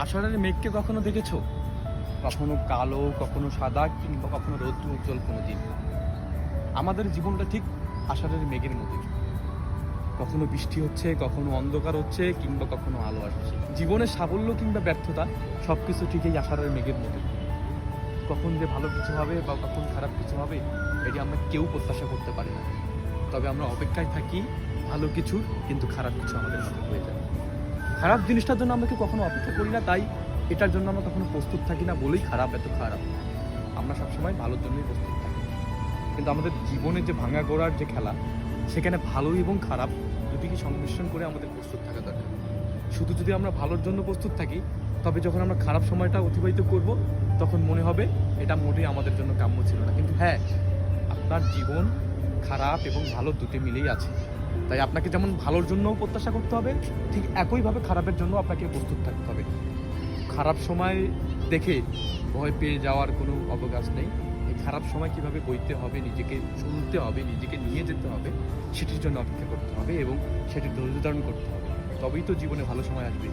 আষাঢ়ের মেঘকে কখনো দেখেছো? কখনো কালো, কখনো সাদা, কিংবা কখনো রৌদ্র উজ্জ্বল কোনো দিন। আমাদের জীবনটা ঠিক আষাঢ়ের মেঘের মতো। কখনো বৃষ্টি হচ্ছে, কখনো অন্ধকার হচ্ছে, কিংবা কখনো আলো আসছে। জীবনের সাফল্য কিংবা ব্যর্থতা সবকিছু ঠিক এই আষাঢ়ের মেঘের মতো। কখন যে ভালো কিছু হবে বা কখন খারাপ কিছু হবে, এটি আমরা কেউ প্রত্যাশা করতে পারি না। তবে আমরা অপেক্ষায় থাকি ভালো কিছুর, কিন্তু খারাপ কিছু আমাদের সাথে হয়ে যায়। খারাপ জিনিসটার জন্য আমরা কেউ কখনো অপেক্ষা করি না, তাই এটার জন্য আমরা কখনো প্রস্তুত থাকি না বলেই খারাপ এত খারাপ। আমরা সবসময় ভালোর জন্যই প্রস্তুত থাকি। কিন্তু আমাদের জীবনের যে ভাঙা গড়ার যে খেলা, সেখানে ভালো এবং খারাপ দুটিকে সংমিশ্রণ করে আমাদের প্রস্তুত থাকা দরকার। শুধু যদি আমরা ভালোর জন্য প্রস্তুত থাকি, তবে যখন আমরা খারাপ সময়টা অতিবাহিত করব, তখন মনে হবে এটা মোটেই আমাদের জন্য কাম্য ছিল না। কিন্তু হ্যাঁ, আপনার জীবন খারাপ এবং ভালো দুটি মিলেই আছে। তাই আপনাকে যেমন ভালোর জন্যও প্রত্যাশা করতে হবে, ঠিক একইভাবে খারাপের জন্য আপনাকে প্রস্তুত থাকতে হবে। খারাপ সময় দেখে ভয় পেয়ে যাওয়ার কোনো অবকাশ নেই। এই খারাপ সময় কিভাবে বইতে হবে, নিজেকে শুনতে হবে, নিজেকে নিয়ে যেতে হবে, সেটির জন্য অপেক্ষা করতে হবে এবং সেটি ধৈর্য ধারণ করতে হবে। তবেই তো জীবনে ভালো সময় আসবে।